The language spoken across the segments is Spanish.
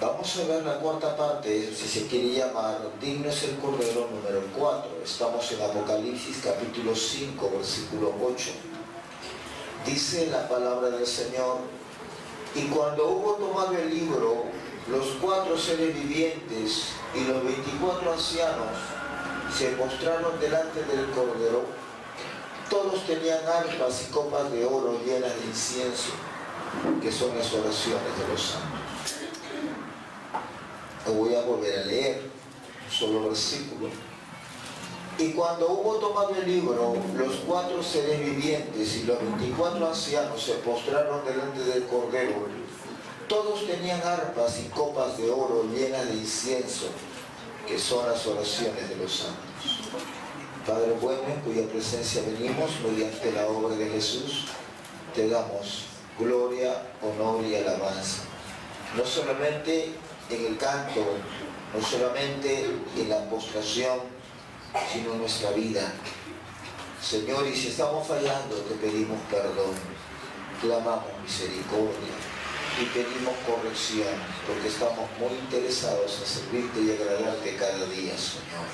Vamos a ver la cuarta parte, si se quiere llamar, digno es el Cordero, número 4. Estamos en Apocalipsis capítulo 5, versículo 8. Dice la palabra del Señor: y cuando hubo tomado el libro, los 4 seres vivientes y los 24 ancianos se postraron delante del Cordero. Todos tenían arpas y copas de oro llenas de incienso, que son las oraciones de los santos. Lo voy a volver a leer, solo versículo. Y cuando hubo tomado el libro, los 4 seres vivientes y los 24 ancianos se postraron delante del Cordero. Todos tenían arpas y copas de oro llenas de incienso, que son las oraciones de los santos. Padre bueno, en cuya presencia venimos mediante la obra de Jesús, te damos gloria, honor y alabanza. No solamente en el canto, no solamente en la postración, sino en nuestra vida. Señor, y si estamos fallando, te pedimos perdón, clamamos misericordia y pedimos corrección, porque estamos muy interesados en servirte y agradarte cada día, Señor.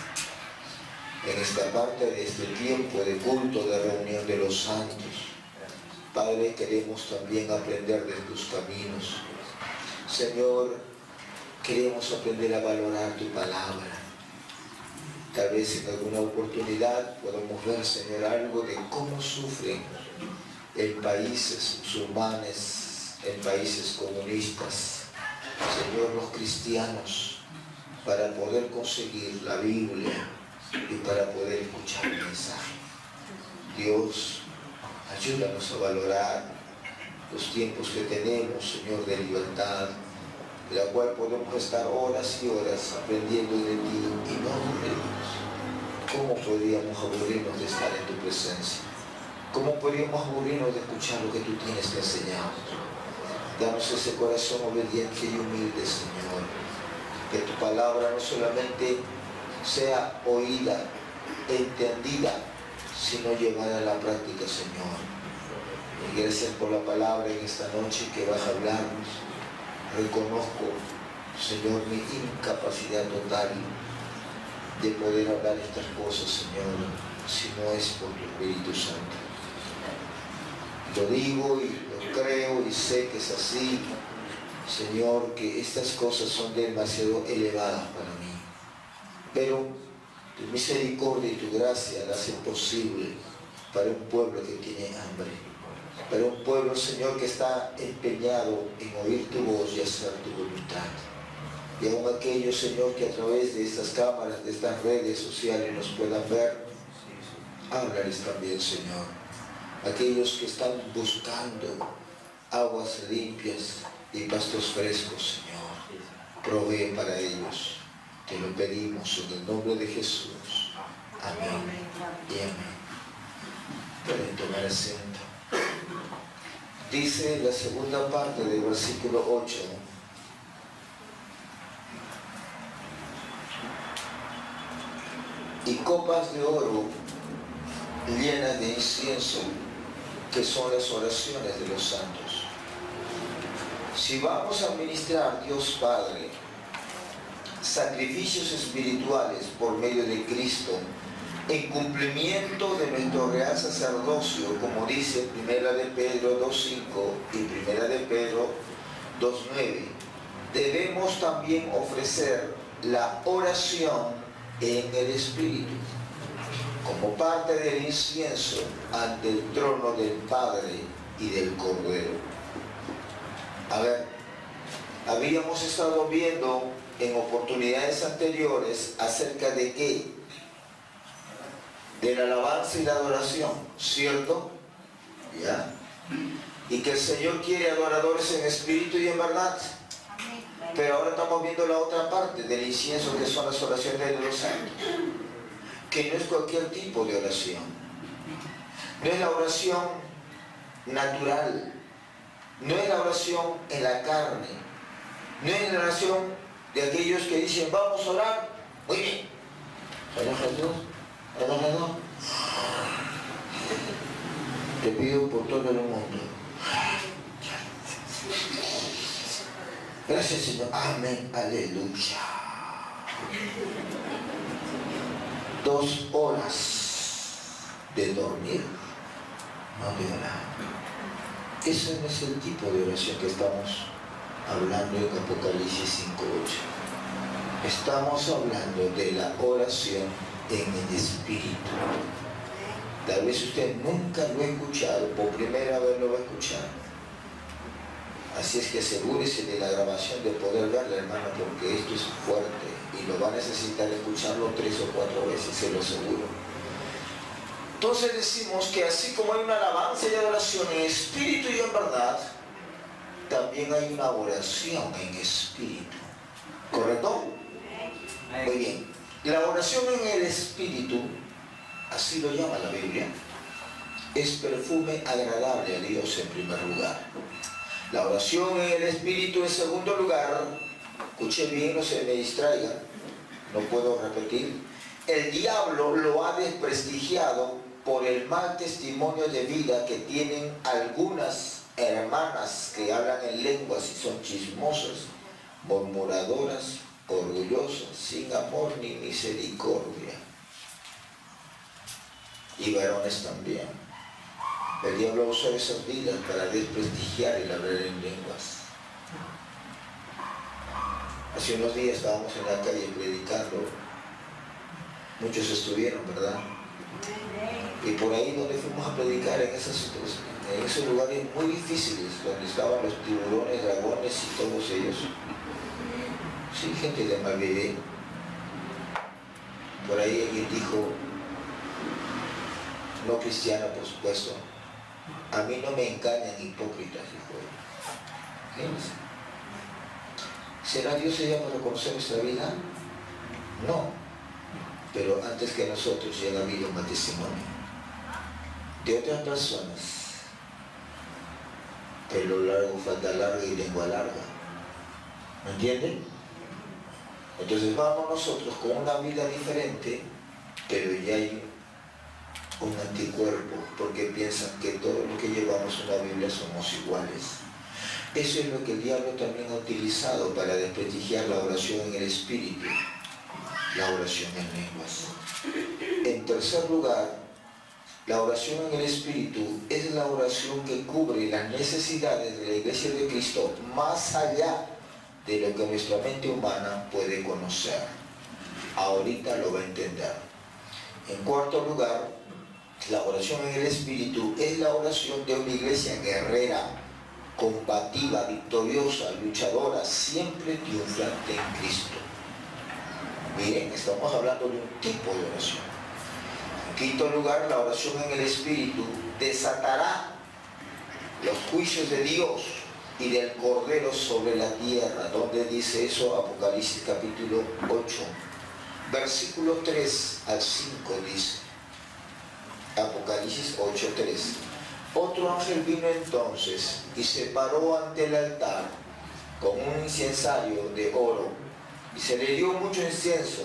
En esta parte de este tiempo de culto, de reunión de los santos, Padre, queremos también aprender de tus caminos. Señor, queremos aprender a valorar tu palabra. Tal vez en alguna oportunidad podamos ver, Señor, algo de cómo sufren en países musulmanes, en países comunistas, Señor, los cristianos, para poder conseguir la Biblia y para poder escuchar el mensaje. Dios, ayúdanos a valorar los tiempos que tenemos, Señor, de libertad, de la cual podemos estar horas y horas aprendiendo de ti y no aburrirnos. ¿Cómo podríamos aburrirnos de estar en tu presencia? ¿Cómo podríamos aburrirnos de escuchar lo que tú tienes que enseñarnos? Danos ese corazón obediente y humilde, Señor. Que tu palabra no solamente sea oída, entendida, sino llevada a la práctica, Señor. Y gracias por la palabra en esta noche que vas a hablarnos. Reconozco, Señor, mi incapacidad total de poder hablar estas cosas, Señor, si no es por tu Espíritu Santo. Lo digo y lo creo y sé que es así, Señor, que estas cosas son demasiado elevadas para mí. Pero tu misericordia y tu gracia las hacen posible para un pueblo que tiene hambre. Para un pueblo, Señor, que está empeñado en oír tu voz y hacer tu voluntad. Y aún aquellos, Señor, que a través de estas cámaras, de estas redes sociales nos puedan ver, háblales también, Señor. Aquellos que están buscando aguas limpias y pastos frescos, Señor, provee para ellos. Te lo pedimos en el nombre de Jesús. Amén y amén. Pueden tomar asiento. Dice la segunda parte del versículo 8. Y copas de oro llenas de incienso, que son las oraciones de los santos. Si vamos a ministrar, Dios Padre, sacrificios espirituales por medio de Cristo, en cumplimiento de nuestro real sacerdocio, como dice 1 de Pedro 2.5 y 1 de Pedro 2.9, debemos también ofrecer la oración en el Espíritu, como parte del incienso ante el trono del Padre y del Cordero. A ver, habíamos estado viendo en oportunidades anteriores acerca de qué, de la alabanza y la adoración, ¿cierto? ¿Ya? Y que el Señor quiere adoradores en espíritu y en verdad. Pero ahora estamos viendo la otra parte del incienso, que son las oraciones de los santos, que no es cualquier tipo de oración. No es la oración natural, no es la oración en la carne, no es la oración de aquellos que dicen vamos a orar, muy bien, te pido por todo el mundo. Gracias, Señor. Amén. Aleluya. 2 horas de dormir, no de orar. Ese no es el tipo de oración que estamos hablando en Apocalipsis 5:8. Estamos hablando de la oración en el Espíritu. Tal vez usted nunca lo ha escuchado, por primera vez lo va a escuchar. Así es que asegúrese de la grabación de poder verla, hermano, porque esto es fuerte y lo va a necesitar escucharlo 3 o 4 veces, se lo aseguro. Entonces decimos que así como hay una alabanza y adoración en espíritu y en verdad, también hay una oración en espíritu. ¿Correcto? Muy bien. La oración en el espíritu, así lo llama la Biblia, es perfume agradable a Dios en primer lugar. La oración en el espíritu en segundo lugar, escuche bien, no se me distraiga, no puedo repetir. El diablo lo ha desprestigiado por el mal testimonio de vida que tienen algunas hermanas que hablan en lenguas y son chismosas, murmuradoras, orgullosas, sin amor ni misericordia. Y varones también. El diablo usa esas vidas para desprestigiar el hablar en lenguas. Hace unos días estábamos en la calle predicando. Muchos estuvieron, ¿verdad? Y por ahí donde fuimos a predicar, en esos lugares muy difíciles, donde estaban los tiburones, dragones y todos ellos. Sí, gente de mal vivir. Por ahí alguien dijo, no cristiana por supuesto, a mí no me engañan hipócritas, dijo él. ¿Será Dios ella para reconocer nuestra vida? No, pero antes que nosotros ya ha habido un testimonio de otras personas. Pelo largo, falda larga y lengua larga. ¿Me entienden? Entonces vamos nosotros con una vida diferente, pero ya hay un anticuerpo, porque piensan que todo lo que llevamos en la Biblia somos iguales. Eso es lo que el diablo también ha utilizado para desprestigiar la oración en el espíritu, la oración en lenguas. En tercer lugar, la oración en el espíritu es la oración que cubre las necesidades de la Iglesia de Cristo más allá de lo que nuestra mente humana puede conocer. Ahorita lo va a entender. En cuarto lugar, la oración en el espíritu es la oración de una iglesia guerrera, combativa, victoriosa, luchadora, siempre triunfante en Cristo. Miren, estamos hablando de un tipo de oración. En quinto lugar, la oración en el espíritu desatará los juicios de Dios y del Cordero sobre la tierra. ¿Dónde dice eso? Apocalipsis capítulo 8, versículo 3 al 5 dice. Apocalipsis 8:3. Otro ángel vino entonces y se paró ante el altar con un incensario de oro y se le dio mucho incienso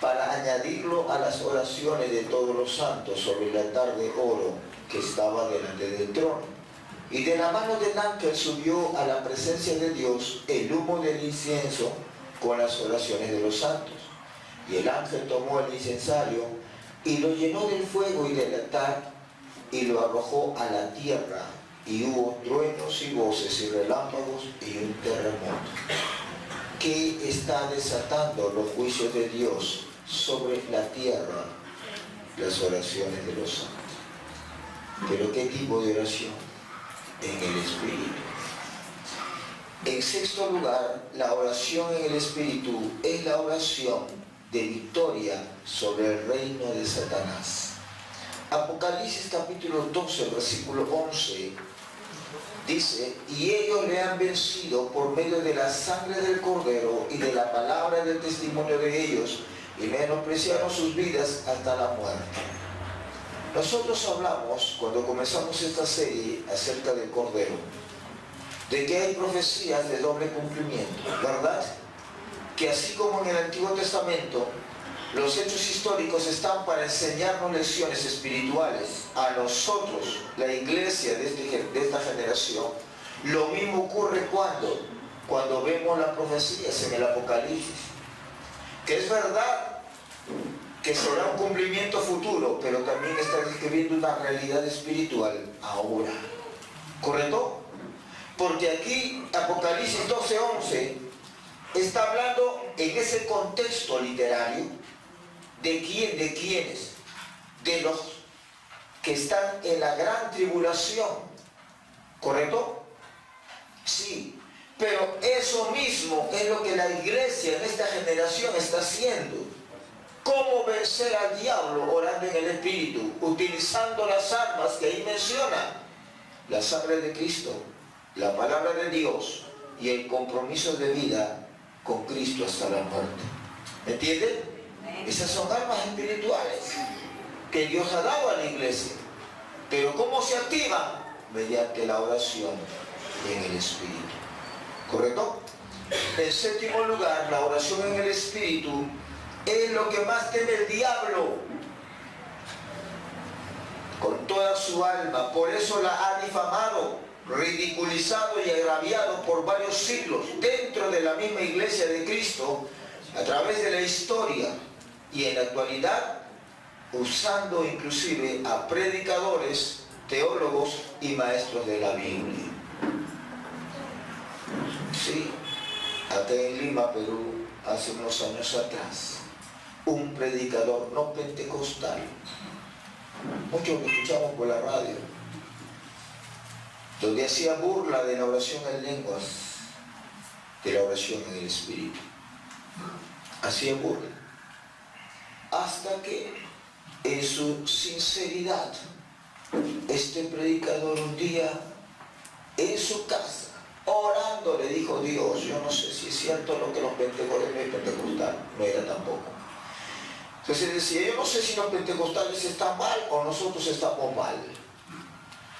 para añadirlo a las oraciones de todos los santos sobre el altar de oro que estaba delante del trono. Y de la mano del ángel subió a la presencia de Dios el humo del incienso con las oraciones de los santos. Y el ángel tomó el incensario y lo llenó del fuego y del altar y lo arrojó a la tierra, y hubo truenos y voces y relámpagos y un terremoto. ¿Qué está desatando los juicios de Dios sobre la tierra? Las oraciones de los santos. ¿Pero qué tipo de oración? En el Espíritu. En sexto lugar, la oración en el Espíritu es la oración de victoria sobre el reino de Satanás. Apocalipsis capítulo 12, versículo 11 dice: y ellos le han vencido por medio de la sangre del Cordero y de la palabra del testimonio de ellos, y menospreciaron sus vidas hasta la muerte. Nosotros hablamos, cuando comenzamos esta serie acerca del Cordero, de que hay profecías de doble cumplimiento, ¿verdad? Que así como en el Antiguo Testamento los hechos históricos están para enseñarnos lecciones espirituales a nosotros, la iglesia de esta generación, lo mismo ocurre cuando cuando vemos las profecías en el Apocalipsis, que es verdad que será un cumplimiento futuro, pero también está describiendo una realidad espiritual ahora. ¿Correcto? Porque aquí Apocalipsis 12:11 está hablando en ese contexto literario de quiénes, de los que están en la gran tribulación. ¿Correcto? Sí, pero eso mismo es lo que la iglesia en esta generación está haciendo. ¿Cómo vencer al diablo? Orando en el Espíritu, utilizando las armas que ahí menciona: la sangre de Cristo, la palabra de Dios y el compromiso de vida con Cristo hasta la muerte. ¿Me entienden? Esas son armas espirituales que Dios ha dado a la iglesia. Pero ¿cómo se activan? Mediante la oración en el Espíritu. ¿Correcto? En séptimo lugar, la oración en el Espíritu es lo que más teme el diablo con toda su alma. Por eso la ha difamado, ridiculizado y agraviado por varios siglos dentro de la misma iglesia de Cristo, a través de la historia y en la actualidad, usando inclusive a predicadores, teólogos y maestros de la Biblia. Sí, acá en Lima, Perú, hace unos años atrás, un predicador no pentecostal, muchos lo escuchamos por la radio, donde hacía burla de la oración en lenguas, de la oración en el Espíritu. Hacía burla. Hasta que, en su sinceridad, este predicador un día, en su casa, orando, le dijo: Dios, yo no sé si es cierto lo que los pentecostales, no es pentecostal, no era tampoco. Entonces decía: yo no sé si los pentecostales están mal o nosotros estamos mal.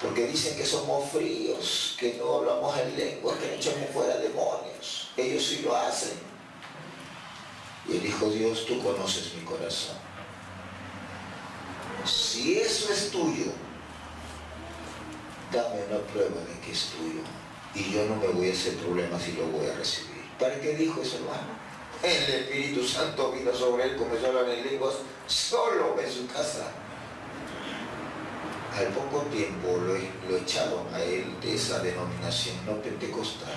Porque dicen que somos fríos, que no hablamos en lengua, que no echamos fuera demonios. Ellos sí lo hacen. Y él dijo: Dios, tú conoces mi corazón. Si eso es tuyo, dame una prueba de que es tuyo. Y yo no me voy a hacer problemas y lo voy a recibir. ¿Para qué dijo eso, hermano? El Espíritu Santo vino sobre él, comenzó a hablar en lenguas solo en su casa. Al poco tiempo lo echaron a él de esa denominación no pentecostal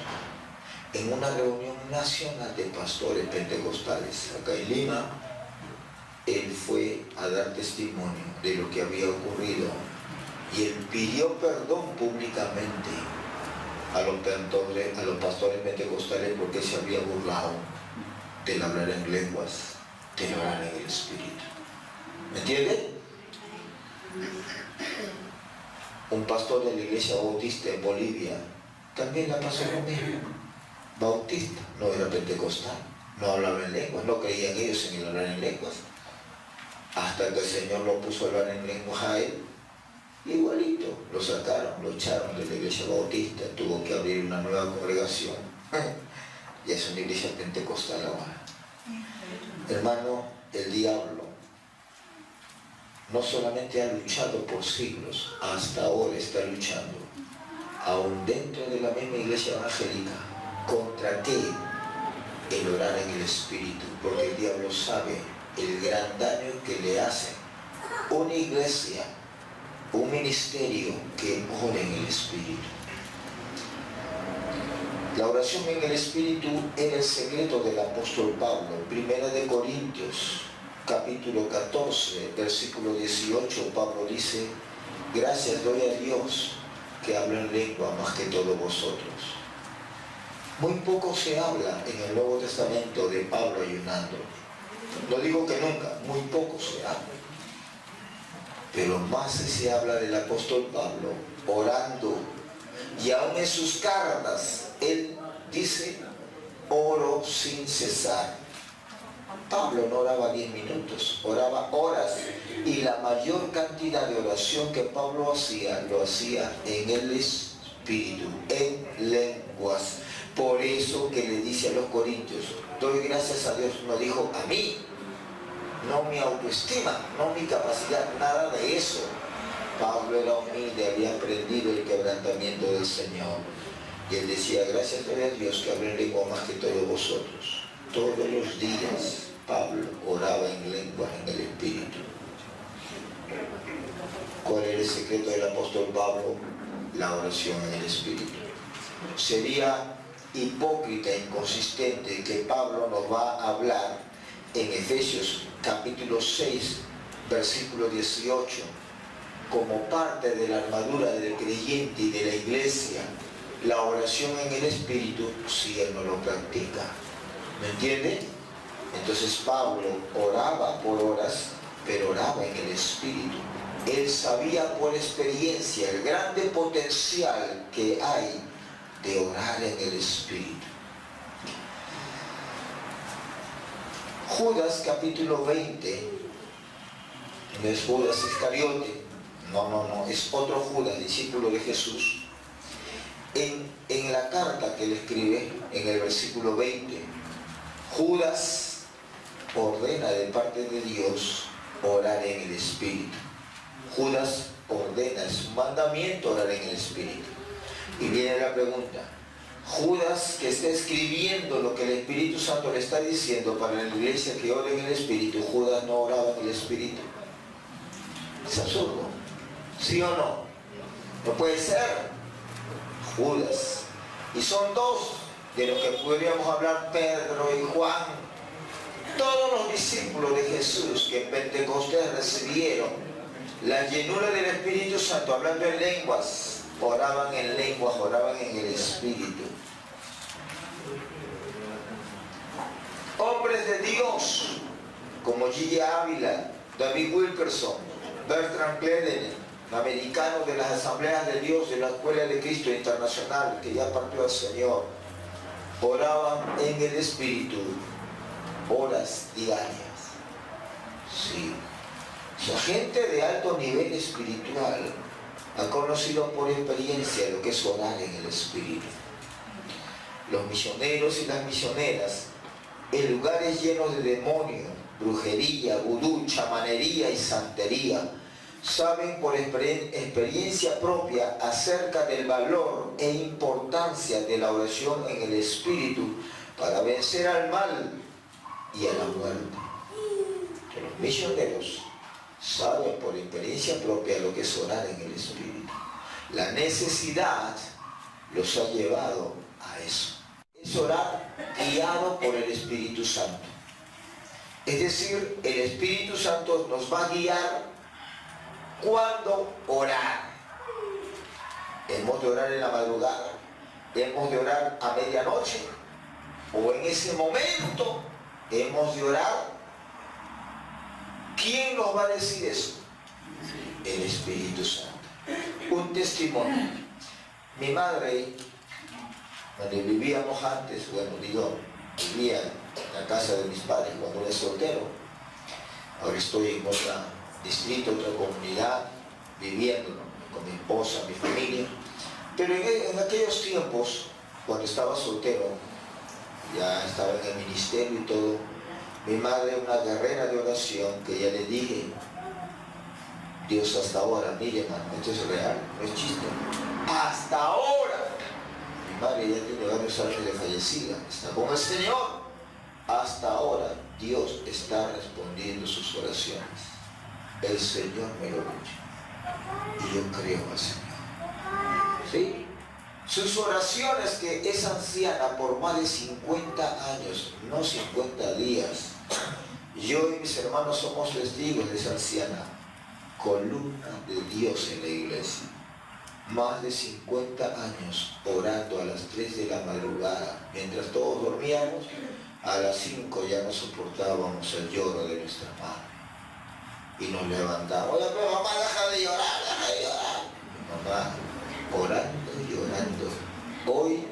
en una reunión nacional de pastores pentecostales acá en Lima. Él fue a dar testimonio de lo que había ocurrido y él pidió perdón públicamente a los pastores pentecostales porque se había burlado del hablar en lenguas, del hablar en el Espíritu. ¿Me entienden? Un pastor de la iglesia bautista en Bolivia también la pasó lo mismo. Bautista, no era pentecostal, no hablaba en lenguas, no creían ellos en el hablar en lenguas. Hasta que el Señor lo puso a hablar en lenguas a él, igualito, lo sacaron, lo echaron de la iglesia bautista, tuvo que abrir una nueva congregación. Ya es una iglesia pentecostal ahora. Hermano, el diablo no solamente ha luchado por siglos, hasta ahora está luchando, aún dentro de la misma iglesia evangélica. ¿Contra qué? El orar en el Espíritu, porque el diablo sabe el gran daño que le hace una iglesia, un ministerio que ora en el Espíritu. La oración en el Espíritu era el secreto del apóstol Pablo. Primera de Corintios, capítulo 14, versículo 18, Pablo dice: gracias doy a Dios que habla en lengua más que todos vosotros. Muy poco se habla en el Nuevo Testamento de Pablo ayunando. No digo que nunca, muy poco se habla. Pero más se habla del apóstol Pablo orando. Y aún en sus cartas, él dice: oro sin cesar. Pablo no oraba 10 minutos, oraba horas. Y la mayor cantidad de oración que Pablo hacía, lo hacía en el Espíritu, en lenguas. Por eso que le dice a los corintios: doy gracias a Dios. No dijo a mí, no mi autoestima, no mi capacidad, nada de eso. Pablo era humilde, había aprendido el quebrantamiento del Señor. Y él decía, gracias a Dios que hablo en lengua más que todos vosotros. Todos los días Pablo oraba en lengua en el Espíritu. ¿Cuál era el secreto del apóstol Pablo? La oración en el Espíritu. Sería hipócrita e inconsistente que Pablo nos va a hablar en Efesios capítulo 6, versículo 18, como parte de la armadura del creyente y de la iglesia, la oración en el Espíritu, si él no lo practica. ¿Me entiende? Entonces Pablo oraba por horas, pero oraba en el Espíritu. Él sabía por experiencia el grande potencial que hay de orar en el Espíritu. Judas capítulo 20, no es Judas Iscariote, no, es otro Judas, discípulo de Jesús. En la carta que él escribe, en el versículo 20, Judas ordena de parte de Dios orar en el Espíritu. Judas ordena, es un mandamiento orar en el Espíritu. Y viene la pregunta, Judas, que está escribiendo lo que el Espíritu Santo le está diciendo para la iglesia que ore en el Espíritu, Judas no oraba en el Espíritu. Es absurdo, ¿sí o no? No puede ser. Judas. Y son dos de los que podríamos hablar, Pedro y Juan. Todos los discípulos de Jesús que en Pentecostés recibieron la llenura del Espíritu Santo, hablando en lenguas, oraban en lenguas, oraban en el Espíritu. Hombres de Dios, como G. Ávila, David Wilkerson, Bertrand Cleden, americanos de las Asambleas de Dios de la Escuela de Cristo Internacional, que ya partió al Señor, oraban en el Espíritu horas diarias. Sí. La gente de alto nivel espiritual ha conocido por experiencia lo que es orar en el Espíritu. Los misioneros y las misioneras en lugares llenos de demonios, brujería, vudú, chamanería y santería, saben por experiencia propia acerca del valor e importancia de la oración en el Espíritu para vencer al mal y a la muerte. Los misioneros saben por experiencia propia lo que es orar en el Espíritu. La necesidad los ha llevado a eso. Es orar guiado por el Espíritu Santo. Es decir, el Espíritu Santo nos va a guiar cuándo orar. Hemos de orar en la madrugada, hemos de orar a medianoche, o en ese momento hemos de orar. ¿Quién nos va a decir eso? El Espíritu Santo. Un testimonio. Mi madre, donde vivíamos antes, vivía en la casa de mis padres cuando era soltero. Ahora estoy en otro distrito, otra comunidad, viviendo, ¿no?, con mi esposa, mi familia. Pero en aquellos tiempos, cuando estaba soltero, ya estaba en el ministerio y todo, mi madre, una guerrera de oración, que ya le dije, Dios hasta ahora, mire hermano, esto es real, no es chiste, hasta ahora. Mi madre ya tiene varios años de fallecida, está con el Señor. Hasta ahora Dios está respondiendo sus oraciones. El Señor me lo dice y yo creo al Señor. ¿Sí? Sus oraciones, que es anciana por más de 50 años, no 50 días. Yo y mis hermanos somos testigos de esa anciana, columna de Dios en la iglesia. Más de 50 años orando a las 3 de la madrugada, mientras todos dormíamos. A las 5 ya no soportábamos el lloro de nuestra madre y nos levantamos. Oye, pero mamá, deja de llorar, deja de llorar. Mi mamá orando y llorando. Hoy,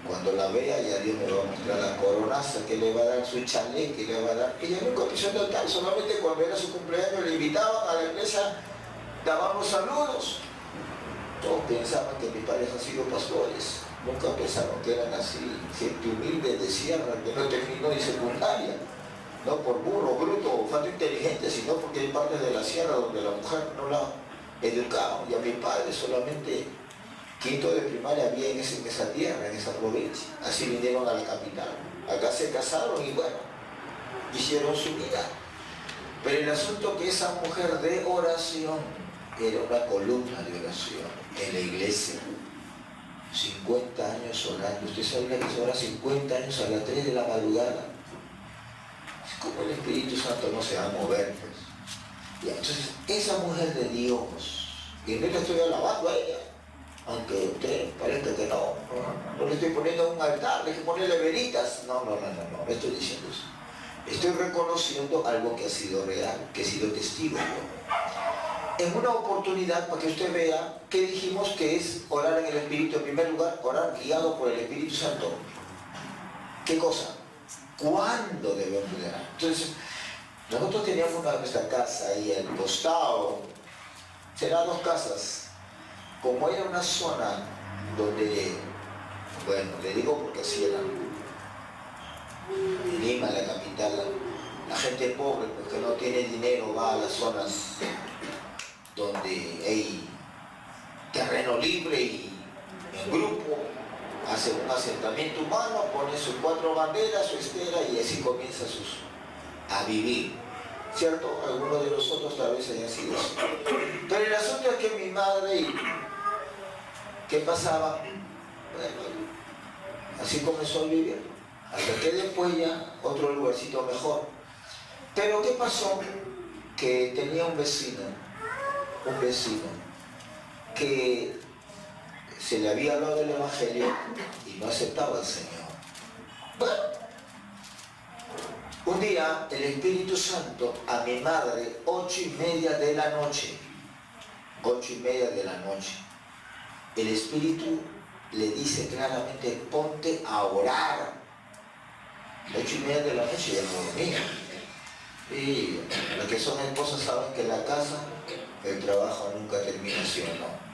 cuando la vea, ya Dios me va a mostrar la coronaza que le va a dar, su chalet que le va a dar. Ella nunca pisó total, solamente cuando era su cumpleaños le invitaban a la iglesia, dábamos saludos. Todos pensaban que mis padres han sido pastores. Nunca pensaron que eran así, gente humilde de sierra, que no terminó ni secundaria, no por burro, bruto o falta inteligente, sino porque hay partes de la sierra donde la mujer no la educaban, y a mi padre solamente quinto de primaria había en esa tierra, en esa provincia. Así vinieron a la capital. Acá se casaron y bueno, hicieron su vida. Pero el asunto que esa mujer de oración era una columna de oración en la iglesia. 50 años orando. Usted sabía que se ora 50 años a las 3 de la madrugada. ¿Cómo el Espíritu Santo no se va a mover? Pues? Y entonces, esa mujer de Dios, y no le estoy alabando a ella, aunque usted parezca que no le estoy poniendo un altar, le estoy poniendo velitas. No estoy diciendo eso. Estoy reconociendo algo que ha sido real, que he sido testigo yo. En una oportunidad para que usted vea que dijimos que es orar en el Espíritu. En primer lugar, orar guiado por el Espíritu Santo. ¿Qué cosa? ¿Cuándo debemos orar? Entonces, nosotros teníamos nuestra casa ahí al costado. Serán 2 casas. Como era una zona donde, bueno, le digo porque así era. En Lima, la capital, la gente pobre, pues que no tiene dinero, va a las zonas donde hay terreno libre y en grupo hace un asentamiento humano, pone sus 4 banderas, su estera y así comienza a vivir. ¿Cierto? Algunos de nosotros tal vez hayan sido así. Pero el asunto es que mi madre, ¿qué pasaba? Bueno, así comenzó a vivir. Hasta que después ya otro lugarcito mejor. Pero ¿qué pasó? Que tenía un vecino que se le había hablado del Evangelio y no aceptaba al Señor. Bueno, un día el Espíritu Santo a mi madre, 8:30 de la noche, 8:30 de la noche, el Espíritu le dice claramente: ponte a orar. 8:30 de la noche ya no dormía. Y los que son esposas saben que en la casa el trabajo nunca termina, ¿sí o no?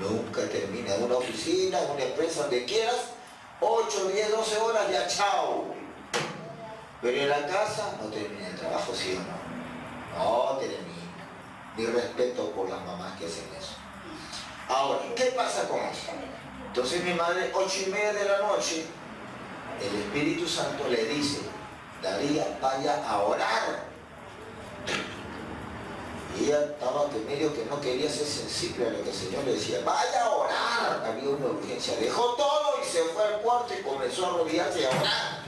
Nunca termina. En una oficina, en una empresa, donde quieras, 8, 10, 12 horas, ya chao. Pero en la casa no termina el trabajo, ¿sí o no? No termina. Mi respeto por las mamás que hacen eso. Ahora, ¿qué pasa con eso? Entonces mi madre, 8:30 de la noche, el Espíritu Santo le dice: Daría, vaya a orar. Y ella estaba que medio que no quería ser sensible a lo que el Señor le decía: vaya a orar. Había una urgencia. Dejó todo y se fue al cuarto y comenzó a arrodillarse y a orar.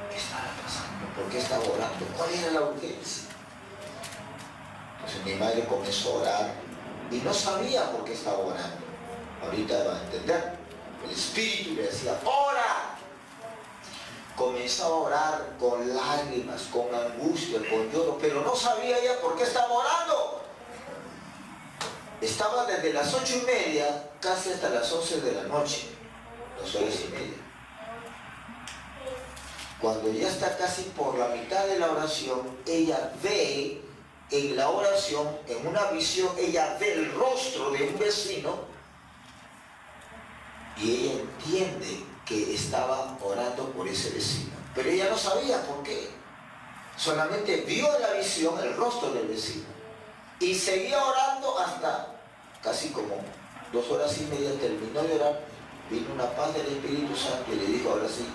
¿Qué estaba pasando? ¿Por qué estaba orando? ¿Cuál era la urgencia? Entonces mi madre comenzó a orar y no sabía por qué estaba orando. Ahorita va a entender. El Espíritu le decía: ¡ora! Comenzaba a orar con lágrimas, con angustia, con lloro, pero no sabía ella por qué estaba orando. Estaba desde las 8:30 casi hasta las 11 de la noche, 2 horas y media. Cuando ya está casi por la mitad de la oración, ella ve en la oración, en una visión, ella ve el rostro de un vecino y ella entiende que estaba orando por ese vecino. Pero ella no sabía por qué. Solamente vio en la visión el rostro del vecino. Y seguía orando hasta casi como 2 horas y media. Terminó de orar. Vino una paz del Espíritu Santo y le dijo: ahora sí,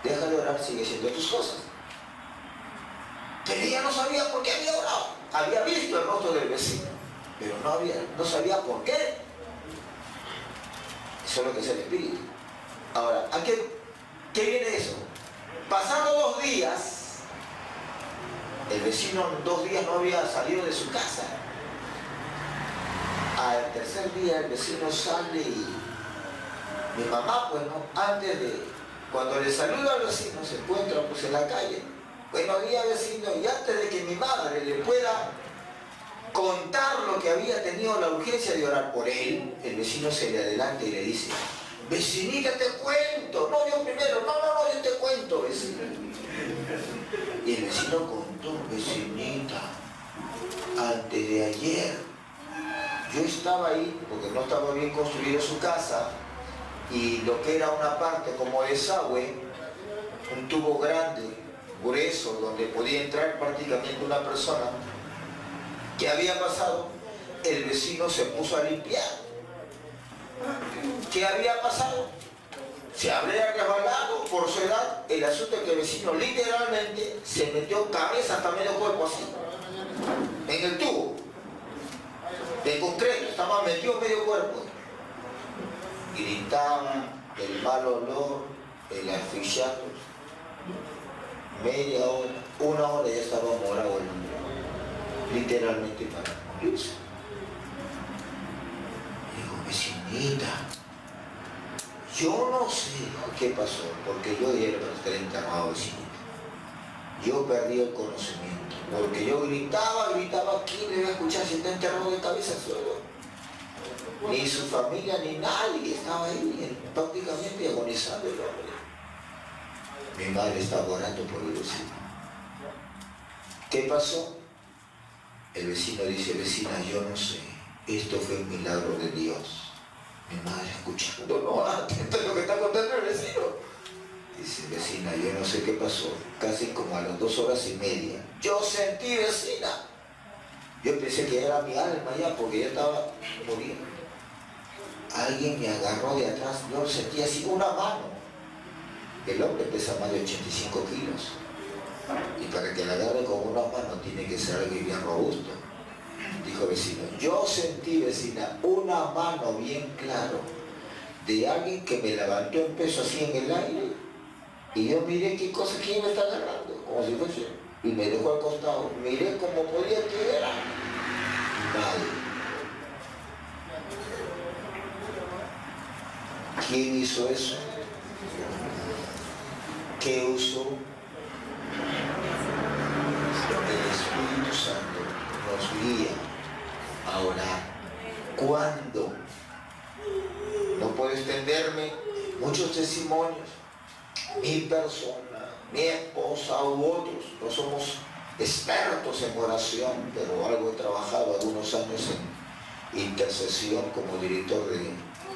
deja de orar, sigue haciendo tus cosas. Pero ella no sabía por qué había orado. Había visto el rostro del vecino, pero no sabía por qué. Eso es lo que es el Espíritu. Ahora, ¿a qué viene eso? Pasando 2 días, el vecino en 2 días no había salido de su casa. Al tercer día el vecino sale y mi mamá, pues no, antes de, cuando le saluda al vecino, se encuentra pues en la calle. Buenos días, vecino, y antes de que mi madre le pueda contar lo que había tenido la urgencia de orar por él, el vecino se le adelanta y le dice: vecinita, te cuento. No, yo primero. No, yo te cuento, vecino. Y el vecino contó: vecinita, antes de ayer yo estaba ahí, porque no estaba bien construida su casa, y lo que era una parte como desagüe, un tubo grande, grueso, donde podía entrar prácticamente una persona, que había pasado, el vecino se puso a limpiar. ¿Qué había pasado? Se habría resbalado por su edad. El asunto es que el vecino literalmente se metió cabeza hasta medio cuerpo así, en el tubo de concreto, estaba metido medio cuerpo. Gritaban el mal olor, el asfixiado. Media hora, una hora ya estaba morado el hombre, literalmente para morirse. Digo, vecinita, yo no sé qué pasó, porque yo ya era para estar enterrado, vecinita. Yo perdí el conocimiento, porque yo gritaba, ¿quién le va a escuchar si está enterrado de cabeza al suelo? Ni su familia, ni nadie estaba ahí, prácticamente agonizando el hombre. Mi madre estaba orando por el vecino. ¿Qué pasó? El vecino dice, vecina, yo no sé, esto fue un milagro de Dios. Mi madre escuchando, no, atento a lo que está contando el vecino. Dice, vecina, yo no sé qué pasó, casi como a las 2 horas y media. Yo sentí, vecina. Yo pensé que era mi alma ya, porque ya estaba muriendo. Alguien me agarró de atrás, yo sentí así una mano. El hombre pesa más de 85 kilos. Y para que la agarre con una mano tiene que ser alguien bien robusto. Dijo el vecino, yo sentí, vecina, una mano bien claro de alguien que me levantó en peso así en el aire. Y yo miré qué cosa, quién me está agarrando, como si fuese. Y me dejó al costado. Miré como podía que era. Nadie. ¿Quién hizo eso? ¿Qué usó? El Espíritu Santo nos guía a orar. ¿Cuándo? No puedo extenderme, muchos testimonios. Mi persona, mi esposa u otros, no somos expertos en oración, pero algo he trabajado algunos años en intercesión como director de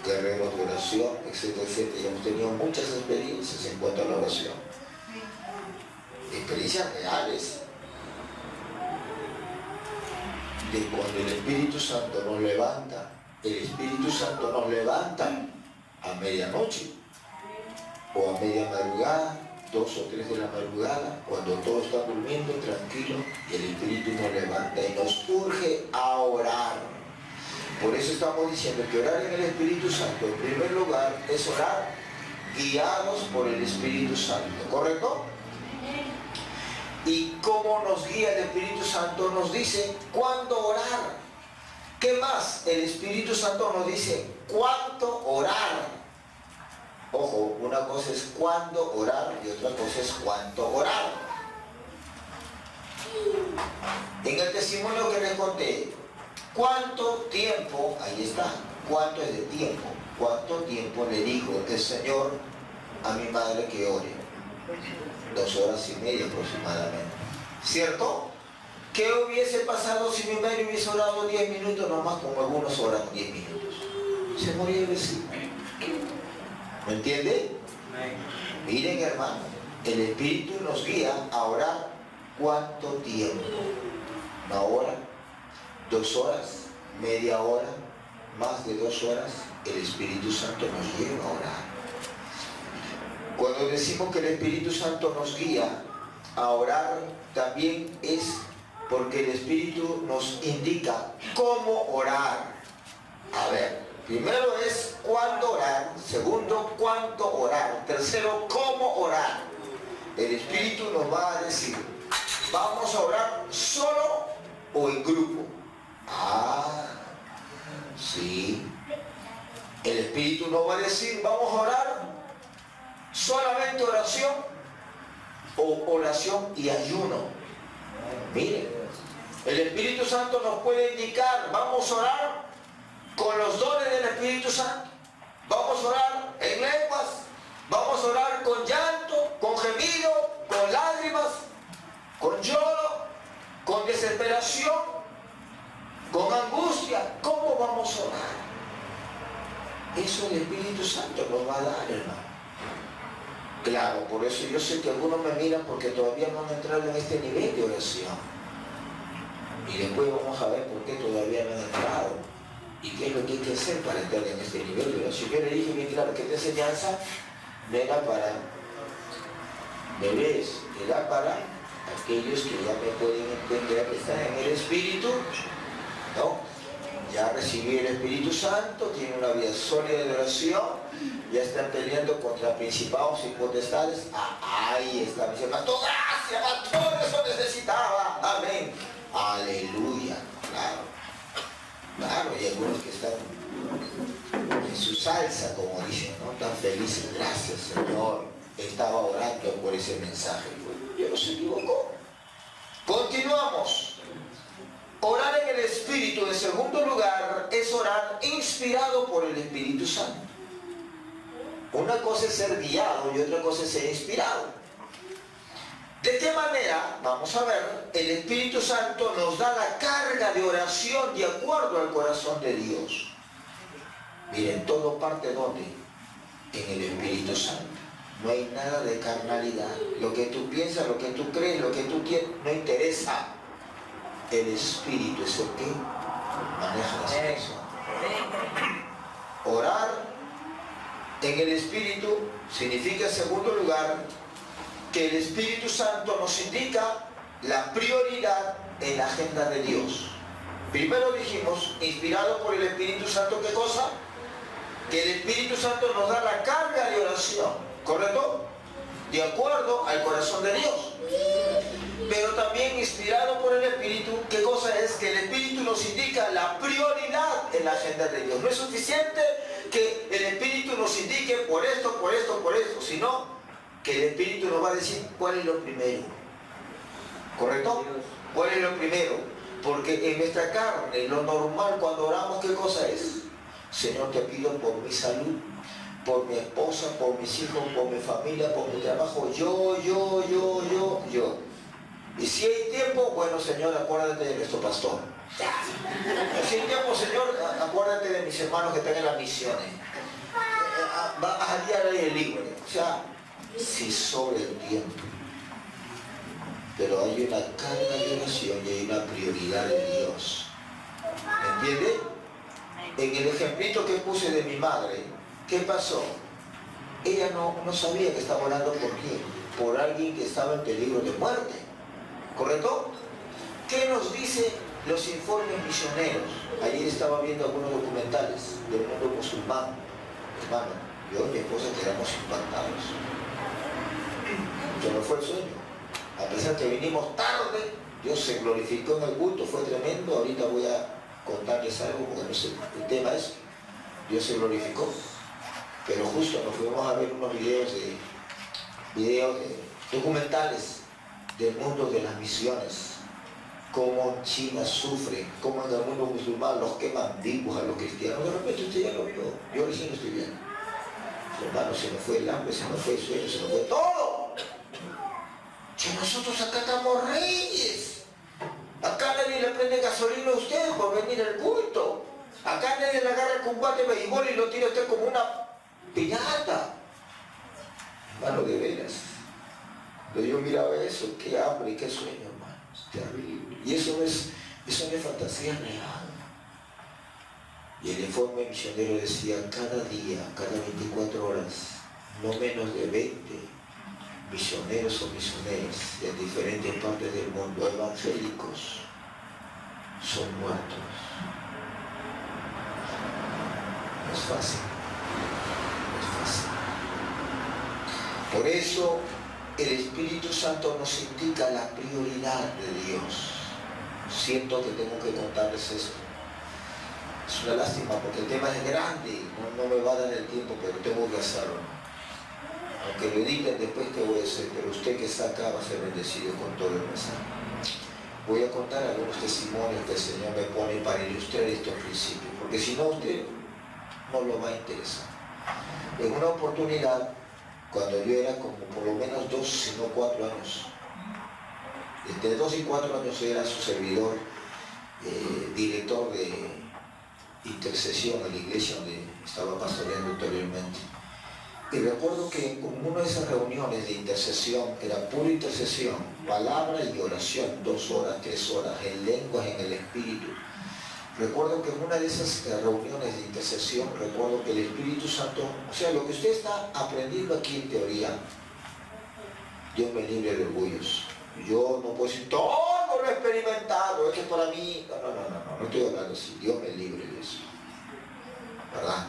guerreros de oración, etcétera, etcétera. Y hemos tenido muchas experiencias en cuanto a la oración. Experiencias reales de cuando el Espíritu Santo nos levanta. El Espíritu Santo nos levanta a medianoche o a media madrugada, 2 o 3 de la madrugada, cuando todos están durmiendo tranquilos, y el Espíritu nos levanta y nos urge a orar. Por eso estamos diciendo que orar en el Espíritu Santo, en primer lugar, es orar guiados por el Espíritu Santo, ¿correcto? ¿Y cómo nos guía el Espíritu Santo? Nos dice cuándo orar. ¿Qué más? El Espíritu Santo nos dice cuánto orar. Ojo, una cosa es cuándo orar y otra cosa es cuánto orar. En el testimonio que les conté, ¿cuánto tiempo? Ahí está. ¿Cuánto es de tiempo? ¿Cuánto tiempo le dijo el Señor a mi madre que ore? 2 horas y media aproximadamente. ¿Cierto? ¿Qué hubiese pasado si mi madre hubiese orado 10 minutos nomás, como algunos oran 10 minutos? Se moría el vecino. ¿Me entiende? Miren, hermano, el Espíritu nos guía a orar ¿cuánto tiempo? 1 hora, 2 horas, media hora, más de 2 horas. El Espíritu Santo nos lleva a orar. Cuando decimos que el Espíritu Santo nos guía a orar, también es porque el Espíritu nos indica cómo orar. A ver, primero es cuándo orar, segundo, cuánto orar, tercero, cómo orar. El Espíritu nos va a decir, ¿vamos a orar solo o en grupo? Ah, sí. El Espíritu nos va a decir, ¿vamos a orar solamente oración o oración y ayuno? Miren, el Espíritu Santo nos puede indicar, vamos a orar con los dones del Espíritu Santo, vamos a orar en lenguas, vamos a orar con llanto, con gemido, con lágrimas, con lloro, con desesperación, con angustia. ¿Cómo vamos a orar? Eso el Espíritu Santo nos va a dar, hermano. Claro, por eso yo sé que algunos me miran porque todavía no han entrado en este nivel de oración. Y después vamos a ver por qué todavía no han entrado. ¿Y qué es lo que hay que hacer para entrar en este nivel de oración? Yo le dije bien claro que esta enseñanza no era para bebés, era para aquellos que ya me pueden entender que están en el Espíritu, ¿no? Ya recibí el Espíritu Santo, tienen una vida sólida de oración, ya están peleando contra principados y potestades. Ahí está, me dice, pastor, gracias, pastor, eso necesitaba, amén, aleluya, claro. Claro, y algunos que están en su salsa, como dicen, ¿no? Tan felices, gracias Señor, estaba orando por ese mensaje. Yo no se equivocó. Continuamos. Orar en el Espíritu, en segundo lugar, es orar inspirado por el Espíritu Santo. Una cosa es ser guiado y otra cosa es ser inspirado. ¿De qué manera? Vamos a ver, el Espíritu Santo nos da la carga de oración de acuerdo al corazón de Dios. Miren, todo parte ¿dónde? En el Espíritu Santo. No hay nada de carnalidad. Lo que tú piensas, lo que tú crees, lo que tú tienes, no interesa. El Espíritu es el que maneja las cosas. Orar en el Espíritu significa, en segundo lugar, que el Espíritu Santo nos indica la prioridad en la agenda de Dios. Primero dijimos, inspirado por el Espíritu Santo, ¿qué cosa? Que el Espíritu Santo nos da la carga de oración, ¿correcto? De acuerdo al corazón de Dios. Pero también inspirado por el Espíritu, ¿qué cosa es? Que el Espíritu nos indica la prioridad en la agenda de Dios. No es suficiente que el Espíritu nos indique por esto, por esto, por esto, sino que el Espíritu nos va a decir cuál es lo primero. ¿Correcto? ¿Cuál es lo primero? Porque en nuestra carne, lo normal cuando oramos, ¿qué cosa es? Señor, te pido por mi salud, por mi esposa, por mis hijos, por mi familia, por mi trabajo, yo. Y si hay tiempo, bueno, Señor, acuérdate de nuestro pastor. Si hay tiempo, Señor, acuérdate de mis hermanos que están en las misiones. A diario el libre. O sea, si sobre el tiempo, pero hay una carga de oración y hay una prioridad de Dios. ¿Me entiende? En el ejemplito que puse de mi madre, ¿qué pasó? Ella no sabía que estaba orando por quién, por alguien que estaba en peligro de muerte, ¿correcto? ¿Qué nos dicen los informes misioneros? Ayer estaba viendo algunos documentales del mundo musulmán. Hermano, yo y mi esposa quedamos impactados. No fue el sueño. A pesar que vinimos tarde, Dios se glorificó en el culto, fue tremendo. Ahorita voy a contarles algo porque no sé, el tema es, Dios se glorificó. Pero justo nos fuimos a ver unos videos de documentales del mundo de las misiones, cómo China sufre, cómo en el mundo musulmán los queman vivos a los cristianos. De repente usted ya lo vio, yo recién lo estoy viendo. Hermano, se nos fue el hambre, se nos fue el sueño, se nos fue todo. Que nosotros acá estamos reyes. Acá nadie le prende gasolina a usted por venir al culto. Acá nadie le agarra el combate de béisbol y lo tira a usted como una piñata. Hermano, de veras. Cuando yo miraba eso, qué hambre y qué sueño, hermano. Terrible. Y eso no es fantasía real. Y el informe misionero decía, cada día, cada 24 horas, no menos de 20 misioneros o misioneras de diferentes partes del mundo, evangélicos, son muertos. No es fácil. No es fácil. Por eso el Espíritu Santo nos indica la prioridad de Dios. Siento que tengo que contarles esto. Es una lástima porque el tema es grande, no me va a dar el tiempo, pero tengo que hacerlo. Aunque lo editen después, ¿qué voy a hacer? Pero usted que está acá va a ser bendecido con todo el mensaje. Voy a contar algunos testimonios que el Señor me pone para ilustrar estos principios, porque si no, usted no lo va a interesar. En una oportunidad, cuando yo era como por lo menos 2, si no 4 años, entre 2 y 4 años era su servidor, director de intercesión en la iglesia donde estaba pastoreando anteriormente. Y recuerdo que en una de esas reuniones de intercesión, era pura intercesión, palabra y oración, 2 horas, 3 horas, en lenguas, en el espíritu. Recuerdo que en una de esas reuniones de intercesión, recuerdo que el Espíritu Santo, o sea, lo que usted está aprendiendo aquí en teoría, Dios me libre de orgullos. Yo no puedo decir, todo lo he experimentado, es que para mí, no estoy hablando así, Dios me libre de eso, ¿verdad?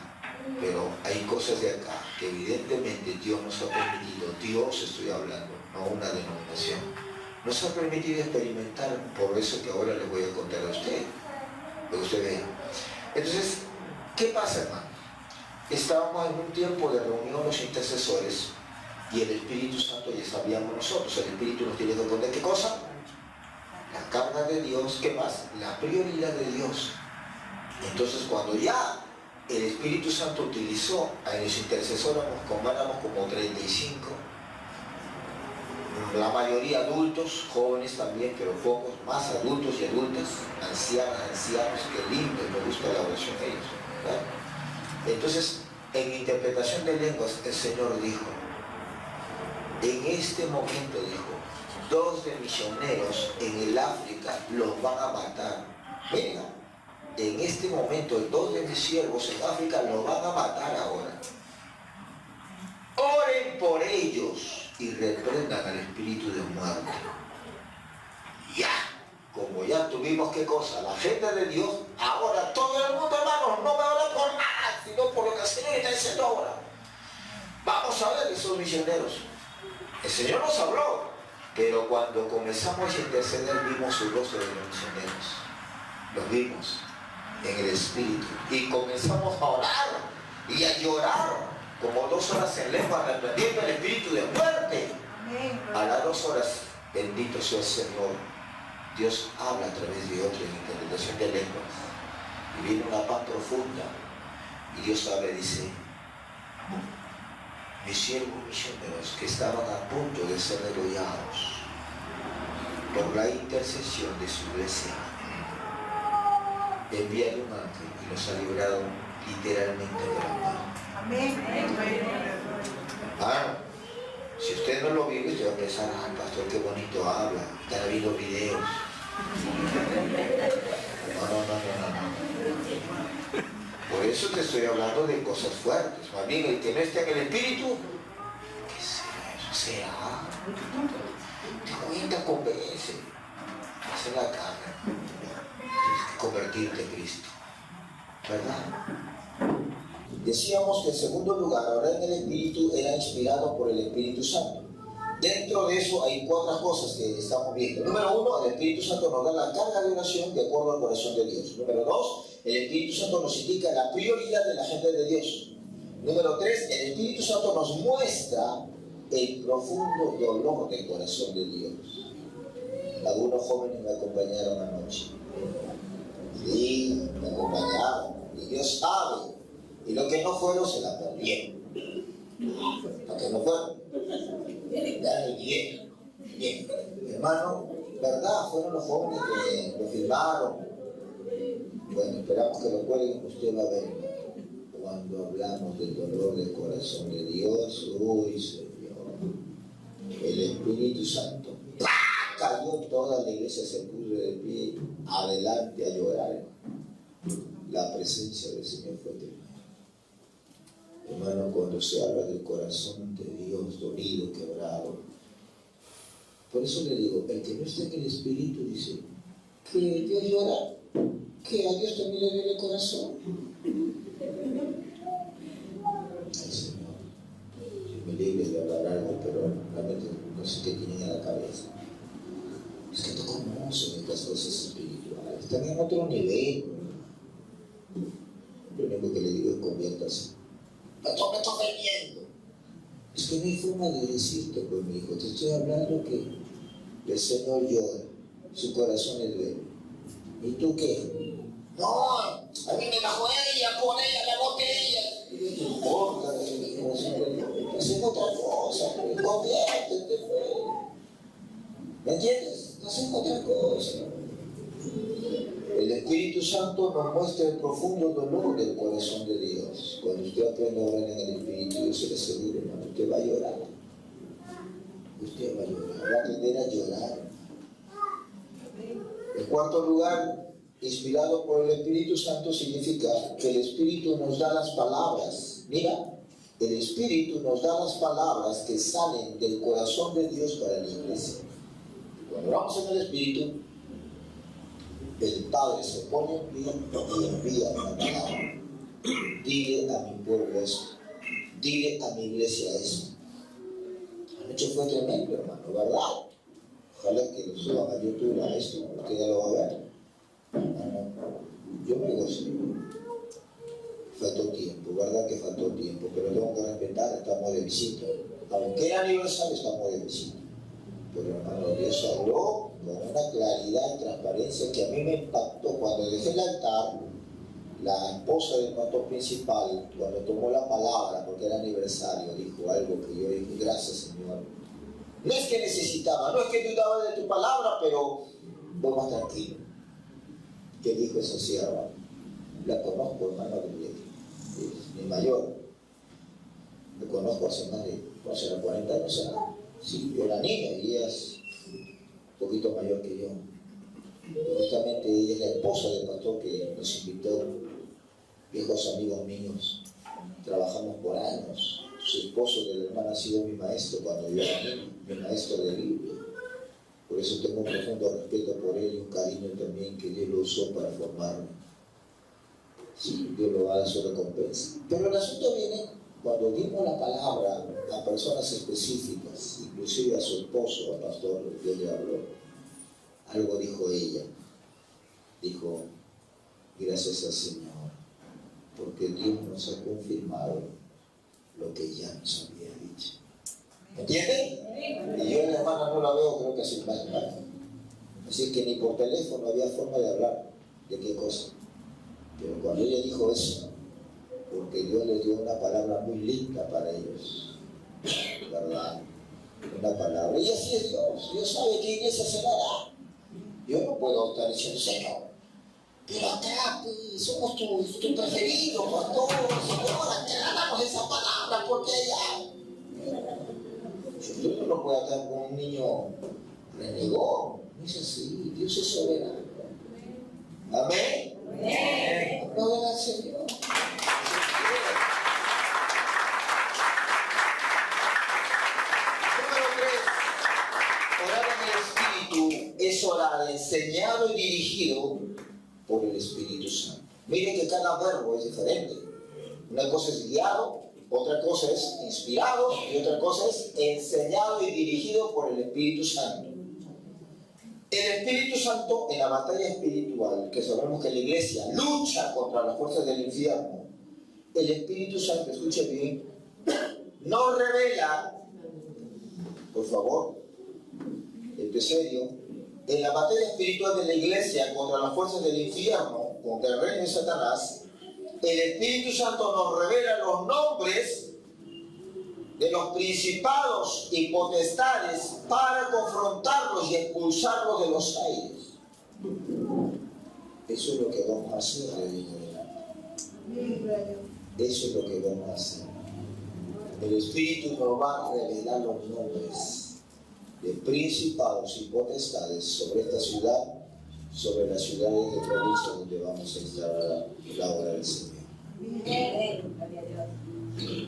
Pero hay cosas de acá que evidentemente Dios nos ha permitido, Dios estoy hablando, no una denominación, nos ha permitido experimentar por eso que ahora les voy a contar a usted, para que usted vea. Entonces, ¿qué pasa, hermano? Estábamos en un tiempo de reunión los intercesores y el Espíritu Santo ya sabíamos nosotros, el Espíritu nos tiene que poner ¿qué cosa? La carga de Dios, ¿qué más? La prioridad de Dios. Entonces cuando ya el Espíritu Santo utilizó a los intercesores, éramos como 35, la mayoría adultos, jóvenes también, pero pocos, más adultos y adultas, ancianos, qué lindo, me gusta la oración de ellos, ¿verdad? Entonces, en interpretación de lenguas, el Señor dijo, en este momento, dijo, 2 de misioneros en el África los van a matar. Venga, en este momento, 2 de mis siervos en África los van a matar ahora. Oren por ellos y reprendan al espíritu de muerte. Ya, como ya tuvimos qué cosa, la gente de Dios, ahora todo el mundo, hermanos, no me ora por nada, sino por lo que el Señor está diciendo ahora. Vamos a ver esos misioneros. El Señor nos habló, pero cuando comenzamos a interceder vimos su rostro de los misioneros. Los vimos en el Espíritu. Y comenzamos a orar y a llorar como 2 horas en lengua, reprendiendo el espíritu de muerte. A las 2 horas, bendito sea el Señor, Dios habla a través de otro en interpretación de lenguas. Y viene una paz profunda. Y Dios habla y dice, mis siervos misioneros que estaban a punto de ser degollados por la intercesión de su iglesia, enviaron un ángel y los ha librado literalmente de la muerte. Amén. Ah, si usted no lo vive, usted va a pensar, pastor, qué bonito habla, están habiendo videos. No. Por eso te estoy hablando de cosas fuertes. Más bien, el que no esté en el espíritu, ¿qué será eso? Será. Te cuenta, convence. Haz en la carne. Tienes que convertirte en Cristo. ¿Verdad? Decíamos que en segundo lugar, orar en el Espíritu era inspirado por el Espíritu Santo. Dentro de eso hay 4 cosas que estamos viendo. Número 1, el Espíritu Santo nos da la carga de oración de acuerdo al corazón de Dios. Número 2, el Espíritu Santo nos indica la prioridad de la gente de Dios. Número 3, el Espíritu Santo nos muestra el profundo dolor del corazón de Dios. Algunos jóvenes me acompañaron anoche. Sí, me acompañaron. Y Dios sabe. Y los que no fueron se la perdieron. Los que no fueron, bien. Hermano, ¿verdad? Fueron los jóvenes que lo filmaron. Bueno, esperamos que lo cuelguen. Usted va a ver. Cuando hablamos del dolor del corazón de Dios, uy, Señor, el Espíritu Santo cayó, toda la iglesia se puso de pie, adelante a llorar. La presencia del Señor fue tremenda. Hermano, cuando se habla del corazón de Dios dolido, quebrado, por eso le digo, el que no está en el Espíritu dice que Dios llora, que a Dios también le duele el corazón. Ay, Señor, Dios me libre de hablar algo, pero realmente no sé qué tienen en la cabeza. Es que no conocen estas cosas espirituales, están en otro nivel. Lo único que le digo es conviértase. Pero me está ofendiendo. Es que no hay forma de decirte, pues mi hijo, te estoy hablando que el Señor llora, su corazón le duele. ¿Y tú qué? No, a mí me bajó ella, por ella, la botella. Y no te importa, hacen otra cosa, conviértete, ¿me entiendes? Hacen otra cosa. El Espíritu Santo nos muestra el profundo dolor del corazón de Dios. Cuando usted aprende a orar en el Espíritu, yo se le aseguro, hermano, usted va a llorar. Usted va a llorar, va a aprender a llorar. En cuarto lugar, inspirado por el Espíritu Santo significa que el Espíritu nos da las palabras. Mira, el Espíritu nos da las palabras que salen del corazón de Dios para la iglesia. Cuando vamos en el Espíritu, el Padre se pone en pie y envía una palabra. Dile a mi pueblo esto, dile a mi iglesia esto. Anoche fue tremendo, hermano, ¿verdad? Ojalá que lo suban a YouTube a esto, usted ya lo va a ver. Yo me gocé. Faltó tiempo, ¿verdad que faltó tiempo? Pero tengo que respetar, estamos de visita. Aunque era aniversario, estamos de visita. Pero hermano, Dios habló con una claridad y transparencia que a mí me impactó. Cuando dejé el altar, la esposa del pastor principal, cuando tomó la palabra, porque era aniversario, dijo algo que yo dije, gracias Señor. No es que necesitaba, no es que dudaba de tu palabra, pero voy más tranquilo. ¿Qué dijo esa sierva? La conozco, hermano, es mi mayor. La conozco hace más de, no sé, 40 años. Sí, yo era niña y ella es un poquito mayor que yo. Justamente ella es la esposa del pastor que nos invitó, viejos amigos míos. Trabajamos por años. Su esposo de la hermana ha sido mi maestro cuando yo era niño, mi maestro de Biblia. Por eso tengo un profundo respeto por él y un cariño también que Dios lo usó para formarme. Sí, Dios lo va a dar su recompensa. Pero el asunto viene cuando dimos la palabra a personas específicas, inclusive a su esposo, al pastor, Dios le habló. Algo dijo ella. Dijo, gracias al Señor, porque Dios nos ha confirmado lo que ya nos había dicho. ¿Entienden? Y yo en la hermana no la veo, creo que hace más de años. Así que ni por teléfono había forma de hablar de qué cosa. Pero cuando ella dijo eso, porque Dios les dio una palabra muy linda para ellos, ¿verdad? Una palabra. Y así es Dios. Dios sabe qué iglesia se dará. Yo no puedo estar diciendo, Señor, pero acá pues, somos tu preferido, pastor, Señor, acá damos esa palabra, porque allá. Yo no puedo estar con un niño renegón. No es así, Dios es soberano. Amén. Amén. Aplaudan al Señor. Número 3. Orar en el Espíritu es orar enseñado y dirigido por el Espíritu Santo. Miren que cada verbo es diferente. Una cosa es guiado, otra cosa es inspirado y otra cosa es enseñado y dirigido por el Espíritu Santo. El Espíritu Santo en la batalla espiritual, que sabemos que la iglesia lucha contra las fuerzas del infierno, el Espíritu Santo, escuche bien, nos revela, por favor, esto es serio, en la batalla espiritual de la iglesia contra las fuerzas del infierno, contra el reino de Satanás, el Espíritu Santo nos revela los nombres de los principados y potestades para confrontarlos y expulsarlos de los aires. Eso es lo que vamos a hacer de ahí en adelante. Eso es lo que vamos a hacer. El Espíritu nos va a revelar los nombres de principados y potestades sobre esta ciudad, sobre las ciudades de provincia donde vamos a instalar la obra del Señor.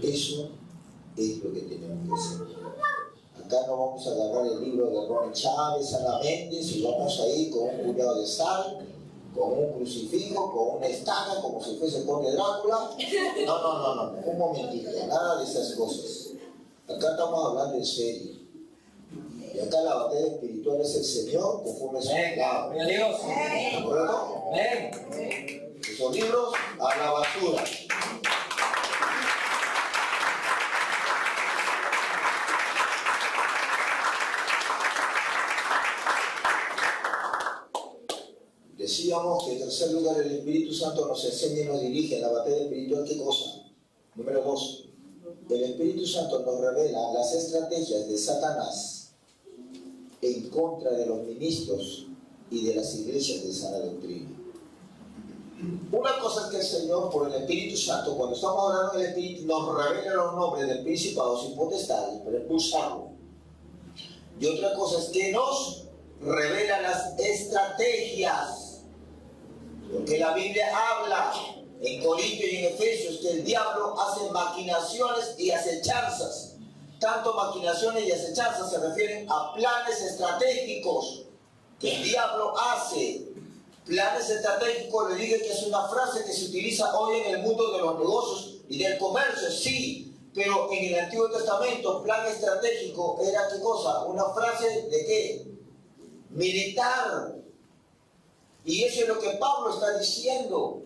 Eso es lo que tenemos que hacer. Acá no vamos a agarrar el libro de Ronnie Chávez, Ana Méndez y vamos a ir con un puñado de sal, con un crucifijo, con una estaca, como si fuese el conde Drácula. No, un momentito, nada de esas cosas. Acá estamos hablando en serio. Y acá la batalla espiritual es el Señor conforme a su palabra. ¿De acuerdo? Esos libros a la basura. Decíamos que en tercer lugar el Espíritu Santo nos enseña y nos dirige en la batalla espiritual. ¿Qué cosa? Número 2. El Espíritu Santo nos revela las estrategias de Satanás en contra de los ministros y de las iglesias de sana doctrina. Una cosa es que el Señor, por el Espíritu Santo, cuando estamos hablando del Espíritu, nos revela los nombres de principados y potestades para expulsarlo. Y otra cosa es que nos revela las estrategias Porque la Biblia habla en Corintios y en Efesios que el diablo hace maquinaciones y acechanzas. Tanto maquinaciones y acechanzas se refieren a planes estratégicos que el diablo hace. Planes estratégicos, le dije que es una frase que se utiliza hoy en el mundo de los negocios y del comercio, sí, pero en el Antiguo Testamento, plan estratégico era ¿qué cosa? Una frase de ¿qué? Militar. Y eso es lo que Pablo está diciendo.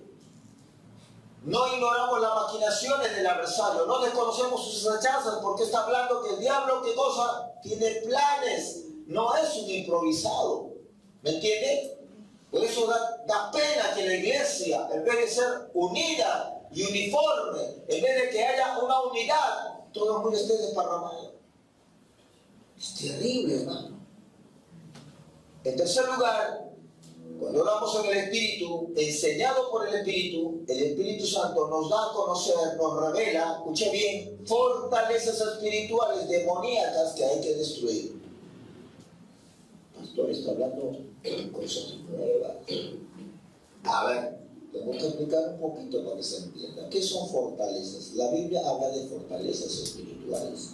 No ignoramos las maquinaciones del adversario, no desconocemos sus acechanzas, porque está hablando que el diablo, ¿qué cosa? Tiene planes, no es un improvisado. ¿Me entiende? Por eso da pena que la iglesia, en vez de ser unida y uniforme, en vez de que haya una unidad, todo el mundo esté desparramado. Es terrible, hermano. En tercer lugar, cuando oramos en el Espíritu, enseñado por el Espíritu Santo nos da a conocer, nos revela, escuche bien, fortalezas espirituales demoníacas que hay que destruir. Pastor, está hablando de cosas nuevas. A ver, tengo que explicar un poquito para que se entienda. ¿Qué son fortalezas? La Biblia habla de fortalezas espirituales.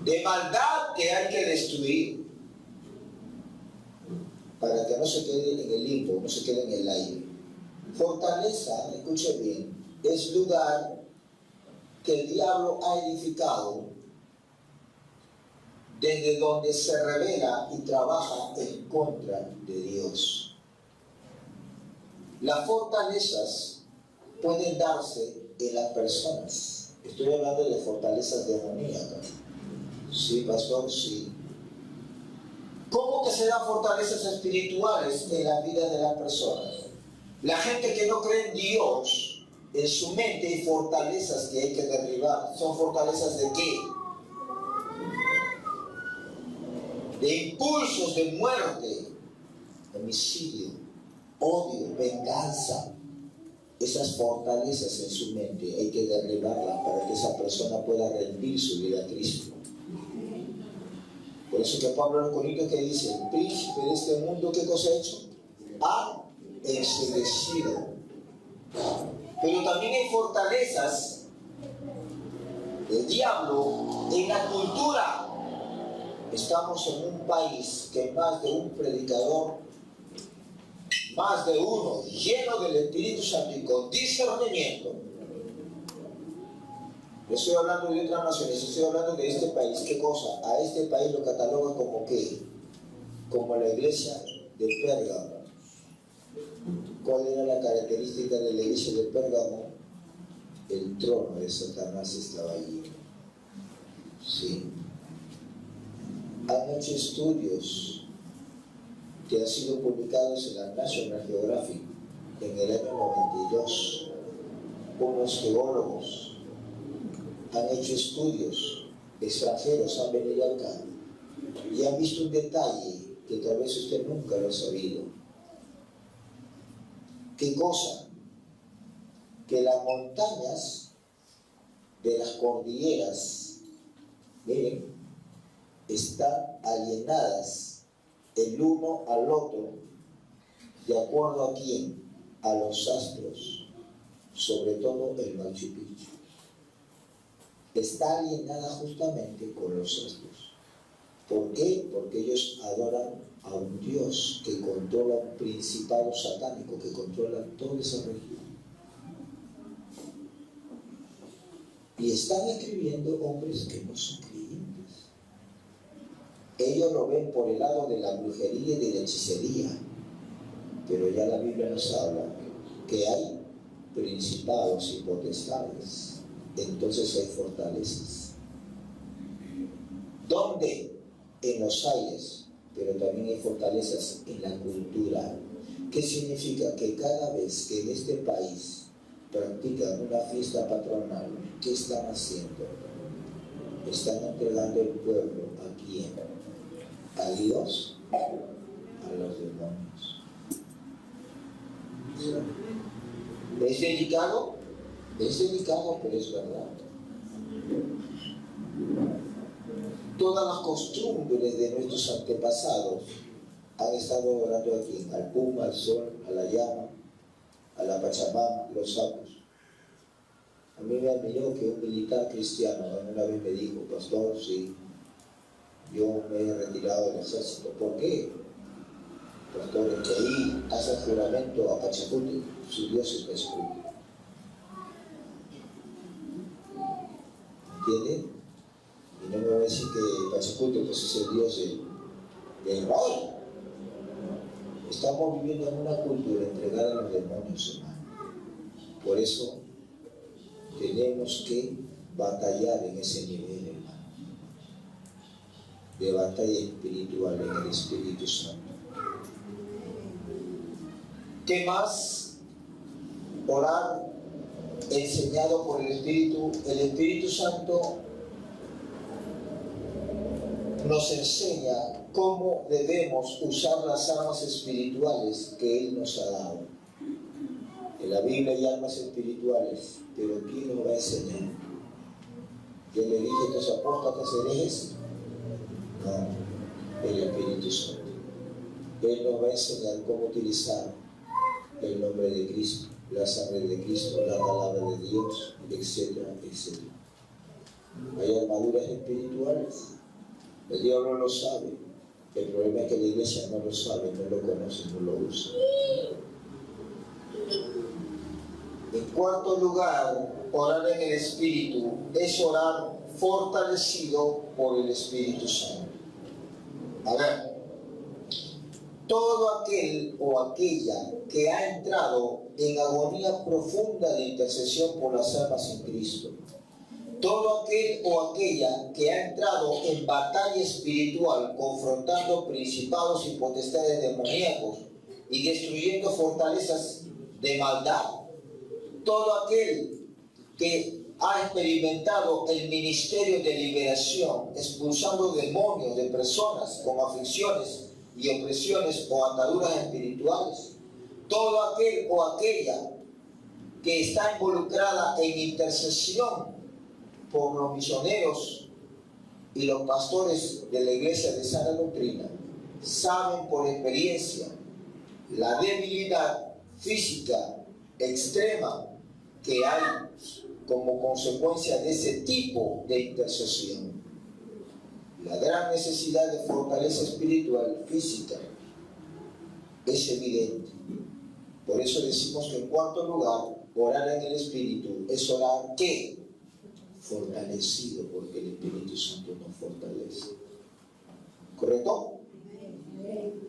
De maldad que hay que destruir. Para que no se quede en el limbo, no se quede en el aire. Fortaleza, escuche bien, es lugar que el diablo ha edificado desde donde se revela y trabaja en contra de Dios. Las fortalezas pueden darse en las personas. Estoy hablando de fortalezas demoníacas. Sí, pastor, sí. ¿Cómo que se dan fortalezas espirituales en la vida de las personas? La gente que no cree en Dios, en su mente hay fortalezas que hay que derribar. ¿Son fortalezas de qué? De impulsos de muerte, homicidio, odio, venganza. Esas fortalezas en su mente hay que derribarlas para que esa persona pueda rendir su vida a Cristo. Por eso que Pablo en los Corintios que dice, el príncipe de este mundo, ¿qué cosa ha hecho? Ha enseguecido. Pero también hay fortalezas del diablo en la cultura. Estamos en un país que más de un predicador, más de uno, lleno del Espíritu Santo y con discernimiento. No estoy hablando de otras naciones, estoy hablando de este país. ¿Qué cosa? A este país lo catalogan como ¿qué? Como la iglesia de Pérgamo. ¿Cuál era la característica de la iglesia de Pérgamo? El trono de Satanás estaba allí. Sí. Han hecho estudios que han sido publicados en la National Geographic en el año 92. Unos geólogos han hecho estudios extranjeros, han venido acá y han visto un detalle que tal vez usted nunca lo ha sabido. ¿Qué cosa? Que las montañas de las cordilleras, miren, están alienadas el uno al otro, de acuerdo a quién, a los astros, sobre todo el Machu Picchu. Está alienada justamente con los astros. ¿Por qué? Porque ellos adoran a un Dios que controla un principado satánico, que controla toda esa región. Y están escribiendo hombres que no son creyentes. Ellos lo ven por el lado de la brujería y de la hechicería, pero ya la Biblia nos habla que hay principados y potestades. Entonces hay fortalezas. ¿Dónde? En los aires, pero también hay fortalezas en la cultura. ¿Qué significa? Que cada vez que en este país practican una fiesta patronal, ¿qué están haciendo? Están entregando el pueblo ¿a quién? ¿A Dios? A los demonios. ¿Es delicado? Es delicado, pero es verdad. Todas las costumbres de nuestros antepasados han estado orando aquí, al Puma, al Sol, a la llama, a la Pachamama, los sapos. A mí me admiró que un militar cristiano una vez me dijo, pastor, sí, yo me he retirado del ejército. ¿Por qué? Pastor, es que ahí hacen juramento a Pachacute, su Dios es Pachacute. ¿Entienden? Y no me va a decir que Pachacute pues, es el Dios de Israel. Estamos viviendo en una cultura entregada a los demonios, hermano. Por eso tenemos que batallar en ese nivel, hermano, de batalla espiritual en el Espíritu Santo. ¿Qué más? Orar enseñado por el Espíritu. El Espíritu Santo nos enseña cómo debemos usar las armas espirituales que Él nos ha dado. En la Biblia hay armas espirituales, pero ¿quién nos va a enseñar? ¿Quién le dije a estos apóstoles herejes? No, el Espíritu Santo. Él nos va a enseñar cómo utilizar el nombre de Cristo, la sangre de Cristo, la palabra de Dios, etcétera, etcétera. Hay armaduras espirituales. El diablo lo sabe. El problema es que la iglesia no lo sabe, no lo conoce, no lo usa. En cuarto lugar, orar en el Espíritu es orar fortalecido por el Espíritu Santo. A ver, todo aquel o aquella que ha entrado en agonía profunda de intercesión por las almas en Cristo, todo aquel o aquella que ha entrado en batalla espiritual confrontando principados y potestades demoníacos y destruyendo fortalezas de maldad, todo aquel que ha experimentado el ministerio de liberación, expulsando demonios de personas con aflicciones y opresiones o ataduras espirituales, todo aquel o aquella que está involucrada en intercesión por los misioneros y los pastores de la iglesia de sana doctrina, saben por experiencia la debilidad física extrema que hay como consecuencia de ese tipo de intercesión. La gran necesidad de fortaleza espiritual física es evidente. Por eso decimos que en cuarto lugar, orar en el Espíritu es orar ¿qué? Fortalecido, porque el Espíritu Santo nos fortalece. ¿Correcto?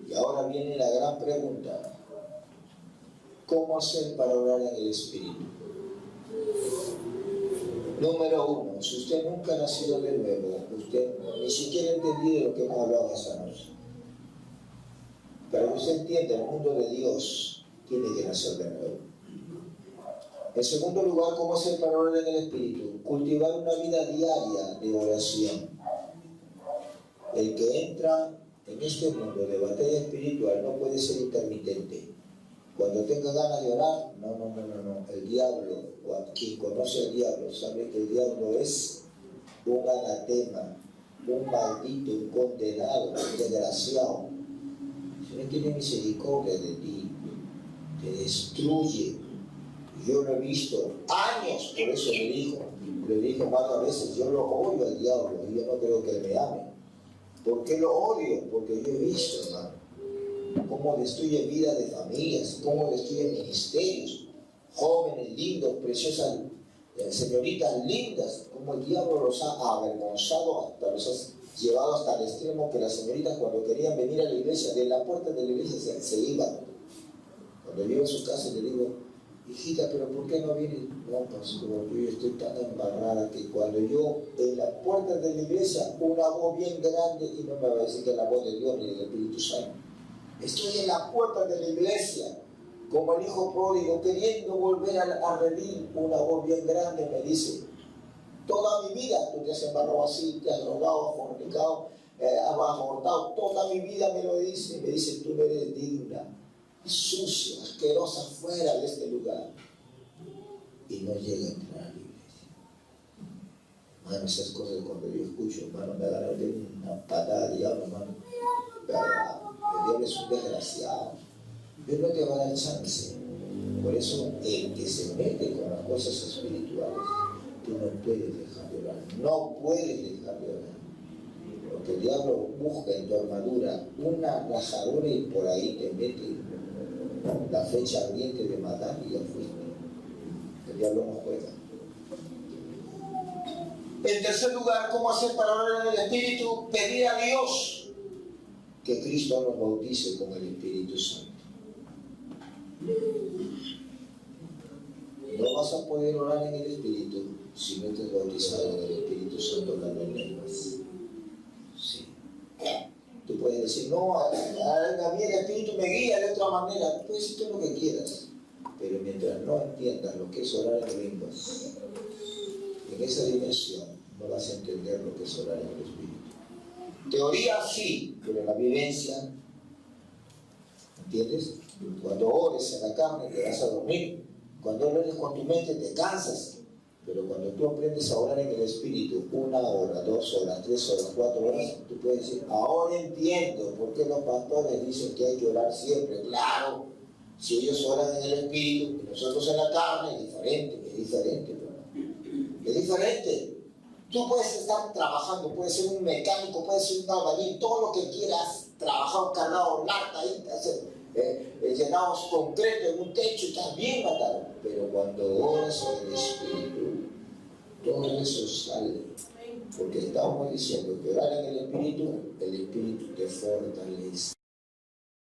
Y ahora viene la gran pregunta. ¿Cómo hacer para orar en el Espíritu? Número uno, si usted nunca ha nacido de nuevo, usted ni siquiera ha entendido lo que hemos hablado esta noche. Para que usted entienda el mundo de Dios, tiene que nacer de nuevo. En segundo lugar, ¿cómo hacer para orar en el Espíritu? Cultivar una vida diaria de oración. El que entra en este mundo de batalla espiritual no puede ser intermitente. Cuando tenga ganas de orar, no. El diablo, o a quien conoce al diablo, sabe que el diablo es un anatema, un maldito, un condenado, un desgraciado. Si no tiene misericordia de ti, te destruye. Yo lo he visto años, por eso le dijo varias veces, yo lo odio al diablo y yo no creo que él me ame. ¿Por qué lo odio? Porque yo he visto, hermano, cómo destruye vidas de familias, cómo destruye ministerios, jóvenes lindos, preciosas, señoritas lindas, como el diablo los ha avergonzado, hasta los ha llevado hasta el extremo que las señoritas cuando querían venir a la iglesia, de la puerta de la iglesia se iban. Cuando llego a su casa le digo, hijita, pero ¿por qué no vienes? No, pastor, yo estoy tan embarrada que cuando yo en la puerta de la iglesia, una voz bien grande, y no me va a decir que es la voz de Dios ni del Espíritu Santo, estoy en la puerta de la iglesia, como el hijo pródigo, queriendo volver a redil, una voz bien grande me dice, toda mi vida tú te has embarrado así, te has drogado, fornicado, has abortado, toda mi vida me lo dice, me dice, tú no eres digna, sucia, asquerosa, fuera de este lugar. Y no llega a entrar a la iglesia. Hermano, esas cosas cuando yo escucho, hermano, me dan una patada de diablo, hermano. El diablo es un desgraciado. Dios no te va a dar chance. Por eso el que se mete con las cosas espirituales, tú no puedes dejar de orar. No puedes dejar de orar. Porque el diablo busca en tu armadura una rajadura y por ahí te mete la flecha ardiente de matar y ya fuiste. El diablo no juega. En tercer lugar, ¿cómo hacer para orar en el Espíritu? Pedir a Dios que Cristo nos bautice con el Espíritu Santo. No vas a poder orar en el Espíritu si no te has bautizado en el Espíritu Santo hablando en lenguas. Sí. Tú puedes decir, no, a mí el Espíritu me guía de otra manera. Tú puedes decir todo lo que quieras, pero mientras no entiendas lo que es orar en lenguas, en esa dimensión no vas a entender lo que es orar en el Espíritu. Teoría sí, pero en la vivencia, ¿entiendes? Cuando ores en la carne te vas a dormir. Cuando ores con tu mente te cansas. Pero cuando tú aprendes a orar en el Espíritu, 1 hora, 2 horas, 3 horas, 4 horas, tú puedes decir, ahora entiendo por qué los pastores dicen que hay que orar siempre. Claro, si ellos oran en el Espíritu y nosotros en la carne, es diferente, ¿no? Es diferente. Tú puedes estar trabajando, puedes ser un mecánico, puedes ser un albañil, todo lo que quieras, trabajar cargado, lata, llenamos concreto en un techo y también matar. Pero cuando oras en el Espíritu, todo eso sale. Porque estamos diciendo que orar en el Espíritu te fortalece.